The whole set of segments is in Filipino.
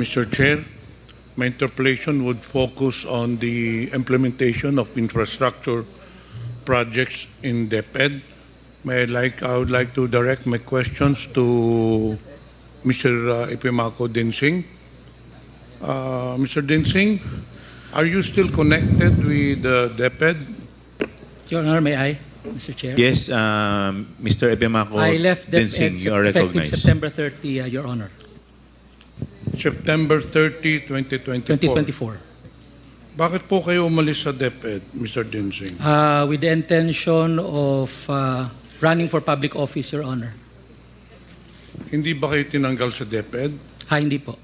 Mr. Chair. My interpellation would focus on the implementation of infrastructure projects in Dep.Ed. I would like to direct my questions to Mr. Ipimako Dinsing. Mr. Dinsing, are you still connected with Dep.Ed? Your Honor, may I, Mr. Chair? Yes, Mr. Epimako I left Dinsing, Dep.Ed you are effective recognized. September 30, Your Honor, September 30, 2024. 2024. Bakit po kayo umalis sa Dep.Ed, Mr. Dinsing? With the intention of running for public office, Your Honor. Hindi ba kayo tinanggal sa Dep.Ed? Hindi po.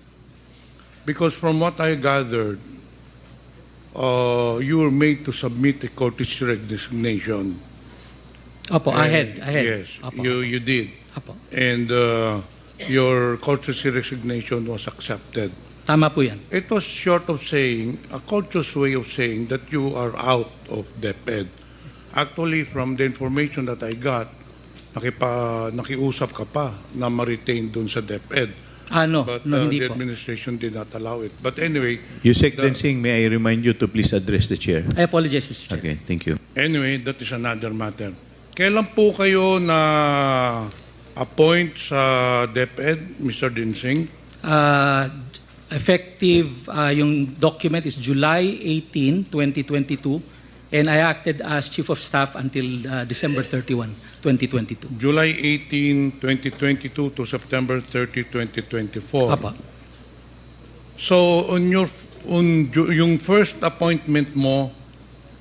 Because from what I gathered, you were made to submit a courtesy resignation. Opo, ahead. Yes, Opo. you did. Opo. And your courtesy resignation was accepted. Tama po yan. It was short of saying, a courteous way of saying that you are out of Dep.Ed. Actually, from the information that I got, nakiusap ka pa na ma-retain dun sa Dep.Ed. No, But hindi the po. administration did not allow it. But anyway, Yusek Dinsing, may I remind you to please address the chair? I apologize, Mr. Chair. Okay, thank you. anyway, that is another matter. Kailan po kayo na appoint sa Dep.Ed, Mr. Dinsing? Effective, yung document is July 18, 2022, and I acted as Chief of Staff until December 31, 2022. July 18, 2022 to September 30, 2024. Apa. So, yung first appointment mo,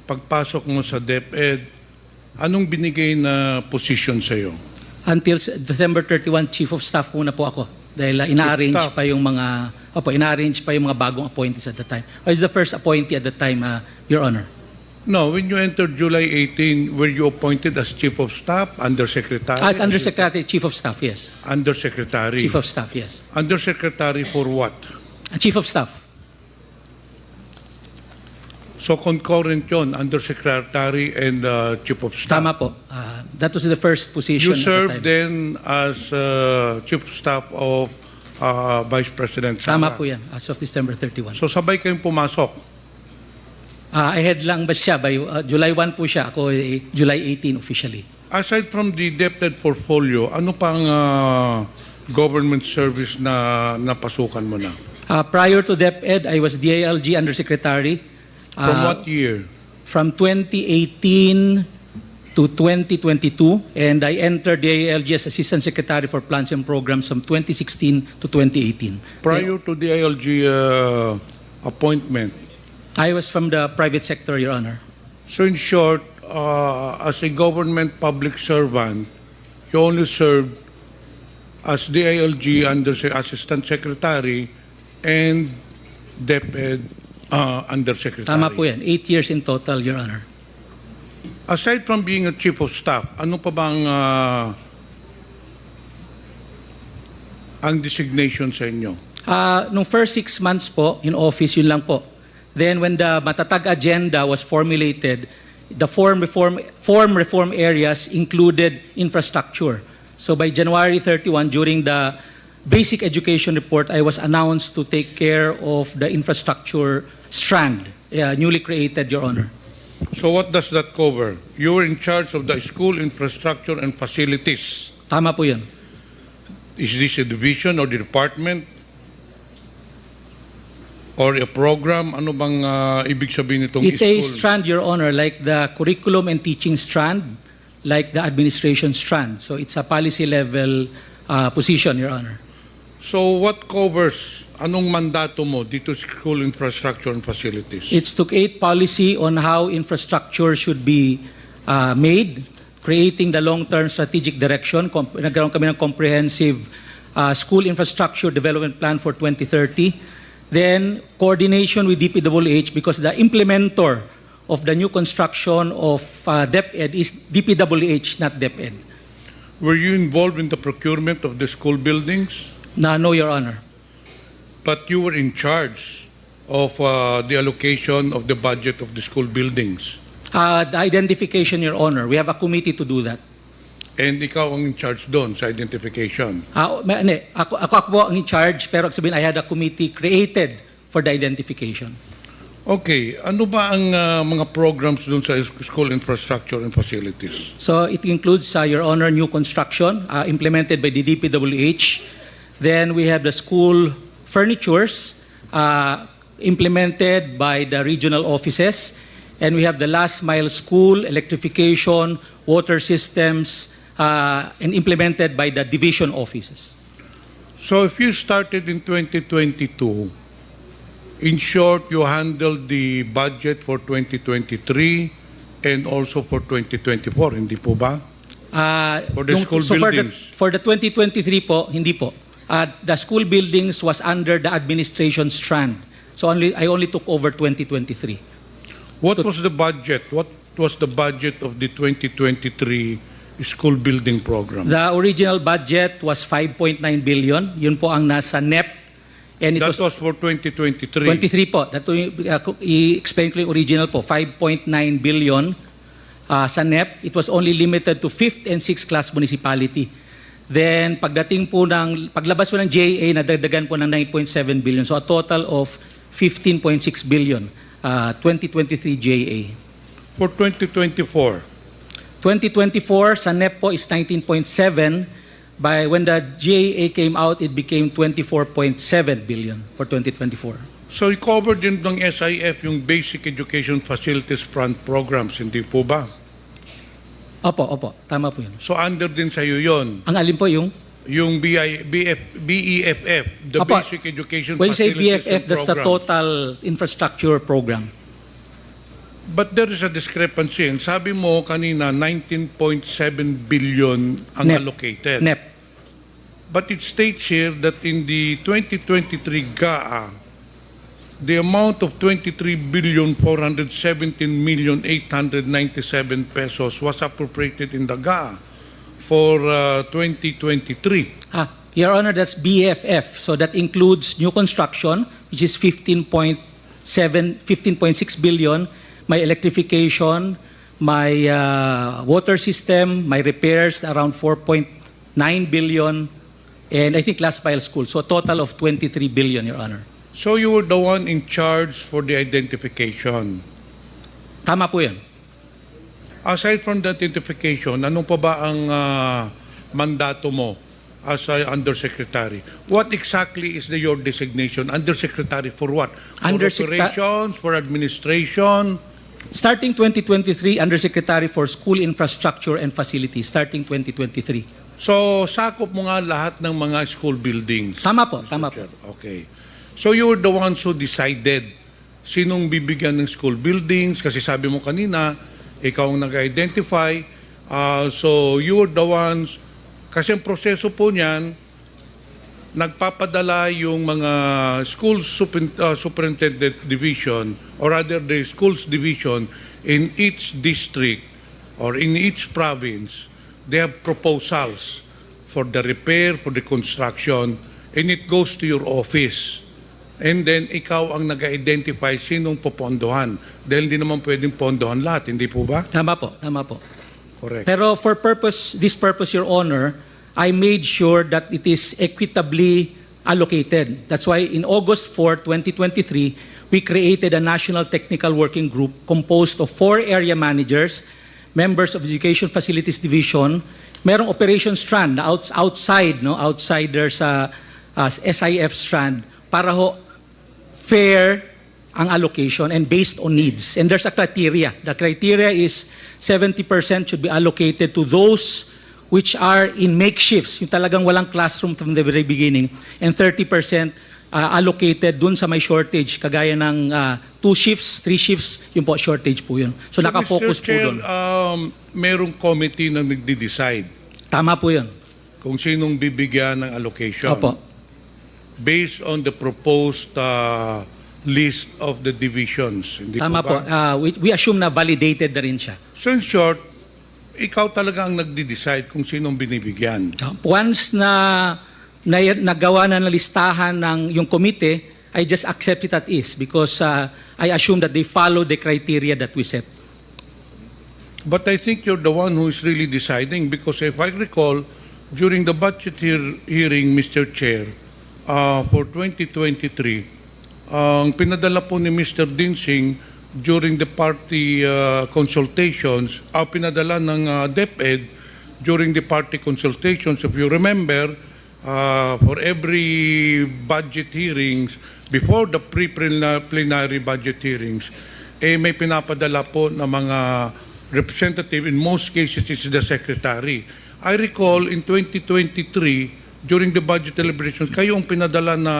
pagpasok mo sa Dep.Ed, anong binigay na position sa iyo? Until December 31, Chief of Staff muna po ako. Dahil ina-arrange Staff. pa yung mga bagong appointees at the time. I was the first appointee at the time, Your Honor. No, when you entered July 18, were you appointed as Chief of Staff, Undersecretary? Undersecretary, Chief of Staff, yes. Undersecretary. Chief of Staff, yes. Undersecretary for what? Chief of Staff. So concurrent yun, Undersecretary and Chief of Staff. Tama po. That was the first position You at the served time. then as Chief of Staff of Vice President Sara. Tama po yan, as of December 31. So sabay kayong pumasok. Ahead lang ba siya? By, July 1 po siya. Ako July 18 officially. Aside from the Dep.Ed portfolio, ano pang government service na napasukan mo na? Prior to Dep.Ed, I was DILG Undersecretary. From what year? From 2018 to 2022, and I entered DILG as Assistant Secretary for Plans and Programs from 2016 to 2018. Prior to the ILG appointment. I was from the private sector, Your Honor. So in short, as a government public servant, you only served as DILG Assistant Secretary and Dep.Ed Undersecretary. Tama po yan. 8 years in total, Your Honor. Aside from being a Chief of Staff, ano pa bang ang designation sa inyo? Nung first 6 months po, in office, yun lang po. Then when the Matatag agenda was formulated, the form reform areas included infrastructure. So by January 31, during the basic education report, I was announced to take care of the infrastructure strand, newly created, Your Honor. So what does that cover? You were in charge of the school infrastructure and facilities. Tama po yun. Is this a division or the department? Or a program? Ano bang ibig sabihin nitong It's school? a strand, Your Honor, like the curriculum and teaching strand, like the administration strand. So it's a policy level position, Your Honor. So what covers, anong mandato mo dito sa school infrastructure and facilities? It's to create policy on how infrastructure should be made, creating the long-term strategic direction. Nagkaroon kami ng comprehensive school infrastructure development plan for 2030. Then, coordination with Dep.Ed because the implementer of the new construction of Dep.Ed is Dep.Ed, not Dep.Ed. Were you involved in the procurement of the school buildings? No, Your Honor. But you were in charge of the allocation of the budget of the school buildings. The identification, Your Honor. We have a committee to do that. And ikaw ang in charge doon sa identification. Ako po ang in charge, pero sabihin, I had a committee created for the identification. Okay, ano ba ang mga programs doon sa school infrastructure and facilities? So it includes, Your Honor, new construction implemented by the Dep.Ed. Then we have the school furnitures implemented by the regional offices. And we have the last mile school, electrification, water systems, and implemented by the division offices. So if you started in 2022, in short, you handled the budget for 2023 and also for 2024, hindi po ba? For the school buildings. For the 2023 po, hindi po. The school buildings was under the administration strand. So I only took over 2023. What was the budget? What was the budget of the 2023 school building program? The original budget was 5.9 billion. Yun po ang nasa NEP. And it That was for 2023. 23 po. I-explain ko yung original po. 5.9 billion sa NEP. It was only limited to 5th and 6th class municipality. Then pagdating po paglabas po ng JA, nadagdagan po ng 9.7 billion. So a total of 15.6 billion, 2023 JA. For 2024, 2024, sa NEP po is 19.7. By when the JA came out, it became 24.7 billion for 2024. so i-cover din ng SIF yung Basic Education Facilities Fund programs, hindi po ba? Opo. Tama po yun. So under din sa iyo yun, Ang alin po yung? yung BEFF, the Opo. Basic Education When you say Facilities BFF, and that's the Programs. total infrastructure program. But there is a discrepancy. And sabi mo kanina, 19.7 billion ang NEP. allocated. NEP. But it states here that in the 2023 GAA, the amount of 23,417,897 pesos was appropriated in the GAA for 2023. Your Honor, that's BFF. So that includes new construction, which is 15.6 billion, my electrification, my water system, my repairs, around 4.9 billion, and I think last mile school. So a total of 23 billion, Your Honor. So you were the one in charge for the identification. Tama po yan. Aside from the identification, anong pa ba ang mandato mo as a undersecretary? What exactly is your designation? Undersecretary for what? For operations, for administration? Starting 2023, Undersecretary for School Infrastructure and Facilities, starting 2023. So, sakop mo nga lahat ng mga school buildings. Tama po. Okay. So, you were the ones who decided sinong bibigyan ng school buildings kasi sabi mo kanina, ikaw ang nag-identify. So, you were the ones, kasi ang proseso po niyan, nagpapadala yung mga school superintendent division or rather the schools division in each district or in each province. They have proposals for the repair, for the construction, and it goes to your office. And then ikaw ang nag-identify sinong popondohan. Dahil hindi naman pwedeng pondohan lahat, hindi po ba? Tama po. Correct. Pero for this purpose, Your Honor, I made sure that it is equitably allocated. That's why in August 4, 2023, we created a National Technical Working Group composed of 4 area managers, members of Education Facilities Division, merong operation strand na outsider sa SIF strand para ho fair ang allocation and based on needs. And there's a criteria. The criteria is 70% should be allocated to those which are in makeshifts, yung talagang walang classroom from the very beginning, and 30% allocated dun sa may shortage, kagaya ng 2 shifts, 3 shifts, yung po shortage po yun. So nakafocus Mr. po Chair, dun. merong committee na nagde-decide Tama po yun. kung sinong bibigyan ng allocation. Opo. Based on the proposed list of the divisions. Hindi Tama po. po ba? We assume na validated na rin siya. So in short, ikaw talaga ang nagde-decide kung sinong binibigyan. Once na nagawa na ng listahan ng yung komite, I just accept it at is because I assume that they follow the criteria that we set. But I think you're the one who is really deciding because if I recall, during the budget hearing, Mr. Chair, for 2023, ang pinadala po ni Mr. Dinsing during the party consultations, pinadala ng Dep.Ed during the party consultations, if you remember, for every budget hearings, before the pre-plenary budget hearings, may pinapadala po ng mga representative, in most cases it's the secretary. I recall in 2023, during the budget deliberations, kayo ang pinadala na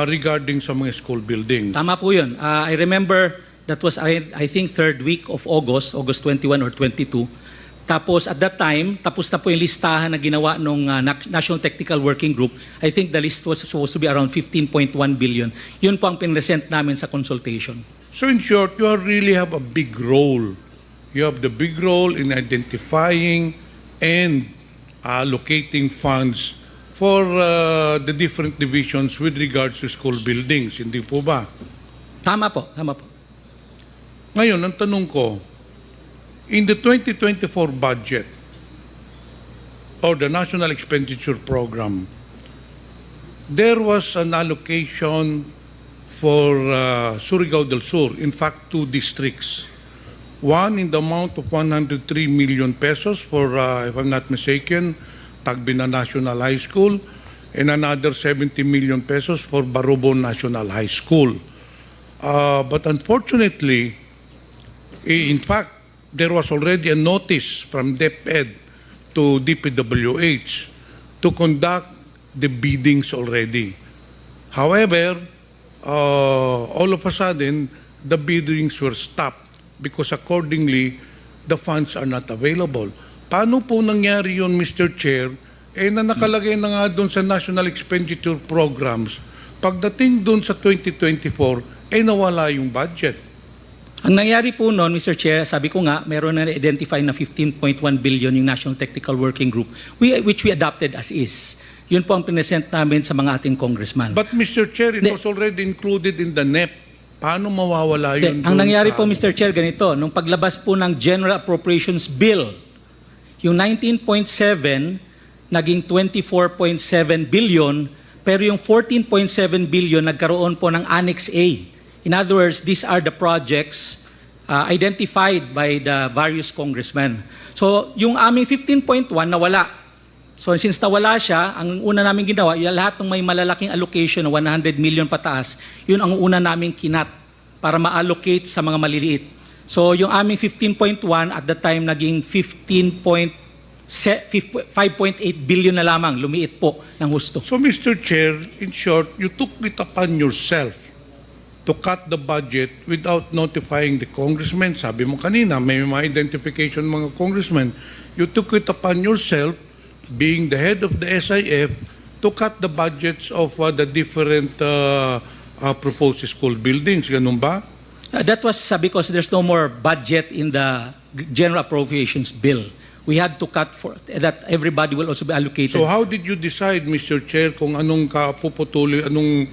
regarding sa mga school buildings. Tama po yun. I remember that was, I think, third week of August 21 or 22. Tapos at that time, tapos na po yung listahan na ginawa ng National Technical Working Group. I think the list was supposed to be around 15.1 billion. Yun po ang pinresent namin sa consultation. So in short, you really have a big role. You have the big role in identifying and allocating funds for the different divisions with regards to school buildings. Hindi po ba? Tama po, tama po. Ngayon, ang tanong ko, in the 2024 budget or the National Expenditure Program, there was an allocation for Surigao del Sur, in fact, 2 districts. One in the amount of 103 million pesos for, if I'm not mistaken, Tagbina National High School, and another 70 million pesos for Barubo National High School. But unfortunately, in fact, there was already a notice from Dep.Ed to DPWH to conduct the biddings already. However, all of a sudden, the biddings were stopped because accordingly, the funds are not available. Paano po nangyari yun, Mr. Chair? Na nakalagay na nga doon sa National Expenditure Programs, pagdating doon sa 2024, nawala yung budget. Ang nangyari po noon, Mr. Chair, sabi ko nga, meron na identify na 15.1 billion yung National Technical Working Group, which we adopted as is. Yun po ang pinesent namin sa mga ating congressman. But Mr. Chair, it was already included in the NEP. Paano mawawala yun? Ang nangyari po, Mr. Chair, ganito, nung paglabas po ng General Appropriations Bill, yung 19.7 naging 24.7 billion, pero yung 14.7 billion nagkaroon po ng Annex A. In other words, these are the projects identified by the various congressmen. So, yung aming 15.1 nawala. So, since nawala siya, ang una namin ginawa, yung lahat ng may malalaking allocation na 100 million pataas, yun ang una namin kinat para ma-allocate sa mga maliliit. So, yung aming 15.1 at the time naging 5.8 billion na lamang, lumiit po ng husto. So, Mr. Chair, in short, you took it upon yourself to cut the budget without notifying the congressmen. Sabi mo kanina, may mga identification mga congressmen. You took it upon yourself, being the head of the SIF, to cut the budgets of the different proposed school buildings. Ganun ba? That was because there's no more budget in the General Appropriations Bill. We had to cut for that everybody will also be allocated. So how did you decide, Mr. Chair, kung anong kapuputuloy, anong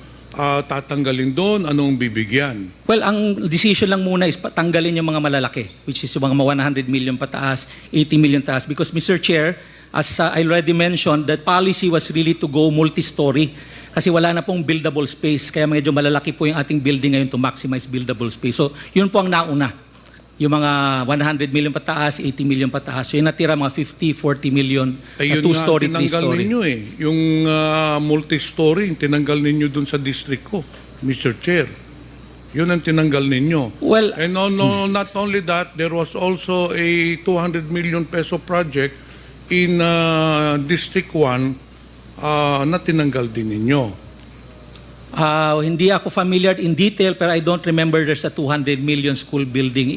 tatanggalin doon, anong bibigyan? Well, ang decision lang muna is tanggalin yung mga malalaki, which is yung mga 100 million pataas, 80 million taas. Because, Mr. Chair, as I already mentioned, the policy was really to go multi-story. Kasi wala na pong buildable space. Kaya medyo malalaki po yung ating building ngayon to maximize buildable space. So, yun po ang nauna. Yung mga 100 million pataas, 80 million pataas. So, yung natira mga 50, 40 million, two-story, three-story. Ninyo yung multi-story, tinanggal ninyo dun sa district ko, Mr. Chair. Yun ang tinanggal ninyo. Well, and not only that, there was also a 200 million peso project in District 1 na tinanggal din ninyo. Hindi ako familiar in detail, pero I don't remember there's a 200 million school building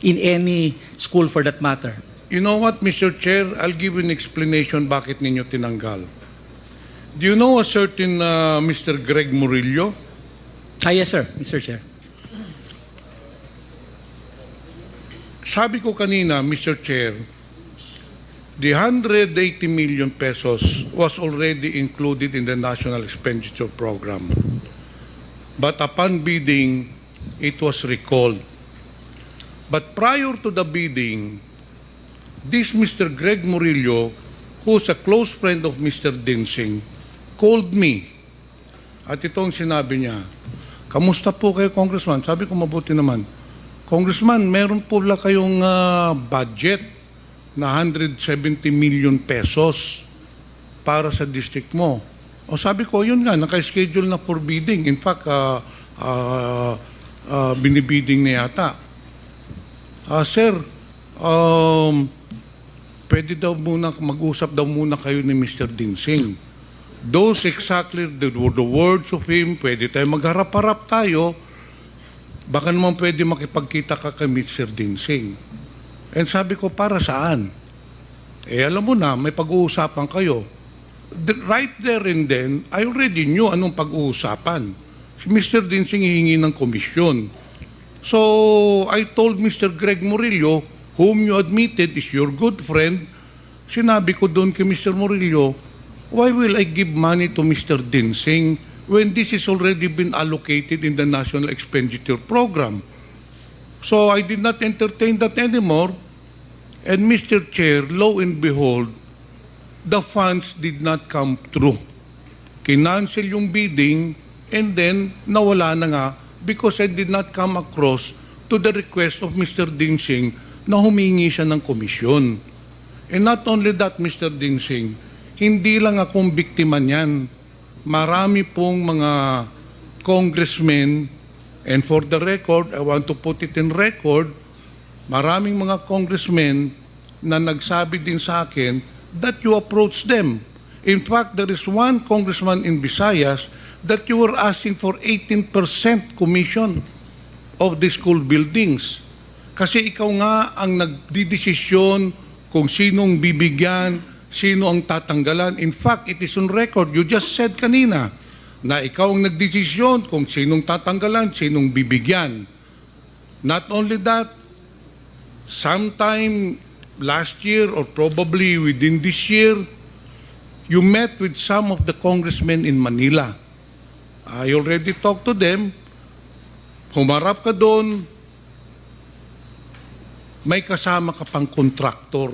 in any school for that matter. You know what, Mr. Chair? I'll give you an explanation bakit ninyo tinanggal. Do you know a certain Mr. Greg Murillo? Yes, sir, Mr. Chair. Sabi ko kanina, Mr. Chair, the 180 million pesos was already included in the National Expenditure Program. But upon bidding, it was recalled. But prior to the bidding, this Mr. Greg Murillo, who's a close friend of Mr. Dinsing, called me. At ito ang sinabi niya, kamusta po kayo, Congressman? Sabi ko, mabuti naman. Congressman, meron po lang kayong budget na 170 million pesos para sa district mo. O sabi ko, yun nga, naka-schedule na for bidding. In fact, binibidding na yata. Sir, pwede daw muna, mag-usap daw muna kayo ni Mr. Dinsing. Those exactly the words of him, pwede tayo magharap-harap tayo, baka naman pwede makipagkita ka kay Mr. Dinsing. And sabi ko, para saan? Alam mo na, may pag-uusapan kayo. Right there and then, I already knew anong pag-uusapan. Si Mr. Dinsing hihingi ng komisyon. So, I told Mr. Greg Murillo, whom you admitted is your good friend, sinabi ko doon kay Mr. Murillo, why will I give money to Mr. Dinsing when this has already been allocated in the National Expenditure Program? So, I did not entertain that anymore. And Mr. Chair, lo and behold, the funds did not come through. Kinancel yung bidding and then nawala na nga because I did not come across to the request of Mr. Dinsing na humingi siya ng komisyon. And not only that, Mr. Dinsing, hindi lang akong biktima niyan. Marami pong mga congressmen, and for the record, I want to put it in record, maraming mga congressmen na nagsabi din sa akin that you approach them. In fact, there is one congressman in Visayas that you were asking for 18% commission of the school buildings. Kasi ikaw nga ang nagdidesisyon kung sinong bibigyan, sino ang tatanggalan. In fact, it is on record. You just said kanina na ikaw ang nagdesisyon kung sinong tatanggalan, sinong bibigyan. Not only that, sometime last year or probably within this year, you met with some of the congressmen in Manila. I already talked to them. Humarap ka doon, may kasama ka pang contractor.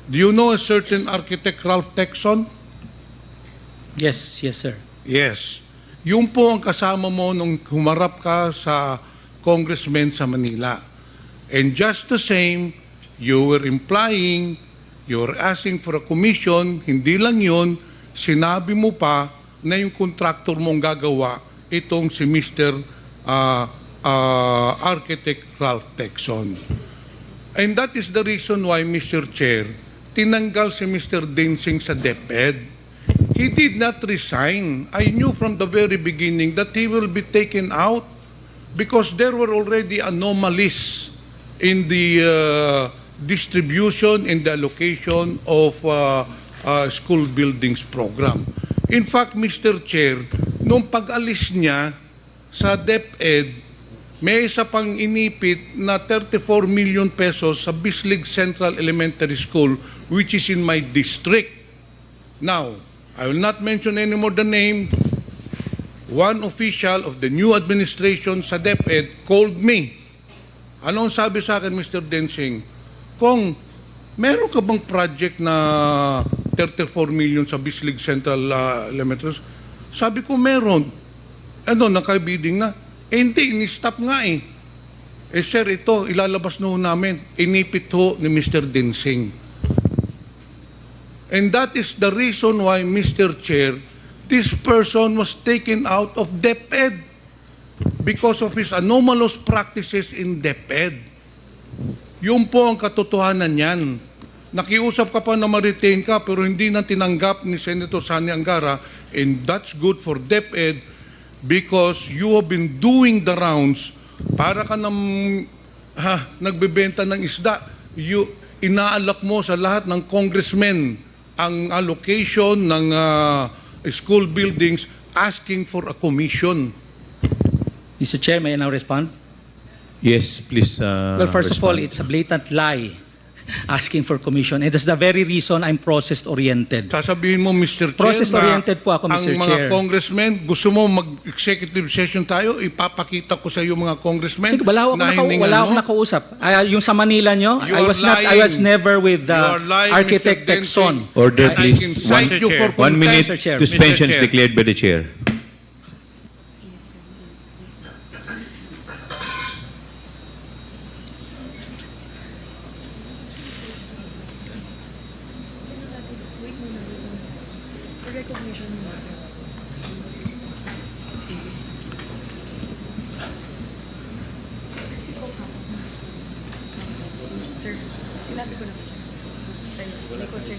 Do you know a certain architect, Ralph Texon? Yes, yes, sir. Yes. Yung po ang kasama mo nung humarap ka sa congressmen sa Manila. And just the same, you were implying, you were asking for a commission, hindi lang yun, sinabi mo pa na yung contractor mong gagawa, itong si Mr. Architect Ralph Texon. And that is the reason why, Mr. Chair, tinanggal si Mr. Dinsing sa Dep.Ed. He did not resign. I knew from the very beginning that he will be taken out because there were already anomalies in the distribution and the allocation of school buildings program. In fact, Mr. Chair, nung pag-alis niya sa Dep.Ed, may isa pang inipit na 34 million pesos sa Bislig Central Elementary School, which is in my district. Now, I will not mention anymore the name. One official of the new administration sa Dep.Ed called me. Anong sabi sa akin, Mr. Dinsing? Kung meron ka bang project na 34 million sa Bislig Central Elementary? Sabi ko, meron. Ano, nakabidding na? Hindi, ini-stop nga eh. Sir, ito, ilalabas na ho namin. Inipit ho ni Mr. Dinsing. And that is the reason why, Mr. Chair, this person was taken out of Dep.Ed because of his anomalous practices in Dep.Ed. Yun po ang katotohanan niyan. Nakiusap ka pa na ma-retain ka pero hindi na tinanggap ni Senator Sani Angara, and that's good for Dep.Ed because you have been doing the rounds para ka nagbebenta ng isda. Inaalok mo sa lahat ng congressmen ang allocation ng school buildings asking for a commission. Mr. Chair, may I now respond? Yes, please Well, first of all, respond. it's a blatant lie asking for commission. And that's the very reason I'm process-oriented. Sasabihin mo, Mr. Chair, Process-oriented po ako, ang Mr. mga Chair. congressmen, gusto mo mag-executive session tayo, ipapakita ko sa iyo mga congressmen Sige, wala akong nakausap. Yung sa Manila nyo, You are I was lying. never with You are lying, architect Mr. Texon. Order, I please. can cite you for 1 minute Mr. Chair. suspension Mr. is Chair. declared by the chair. Recognition mo, sir. Sir, sinabi ko na po siya. Sa'yo, likod, sir.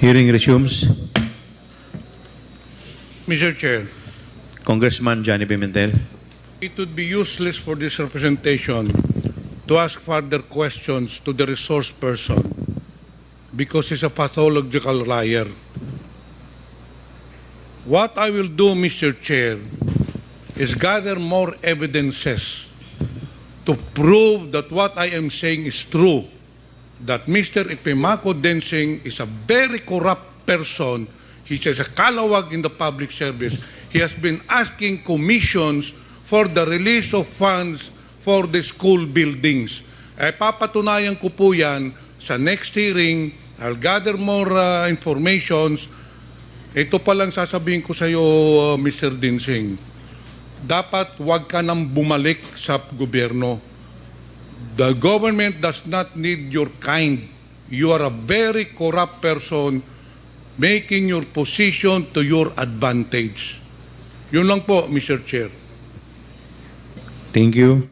Hearing resumes. Mr. Chair, Congressman Johnny Pimentel. it would be useless for this representation to ask further questions to the resource person because he's a pathological liar. What I will do, Mr. Chair, is gather more evidences to prove that what I am saying is true, that Mr. Ipimako Densing is a very corrupt person. He is a kalawag in the public service. He has been asking commissions for the release of funds for the school buildings. Papatunayan ko po yan sa next hearing. I'll gather more informations. Ito pa lang sasabihin ko sa iyo, Mr. Densing. Dapat wag ka nang bumalik sa gobyerno. The government does not need your kind. You are a very corrupt person making your position to your advantage. Yun lang po, Mr. Chair. Thank you.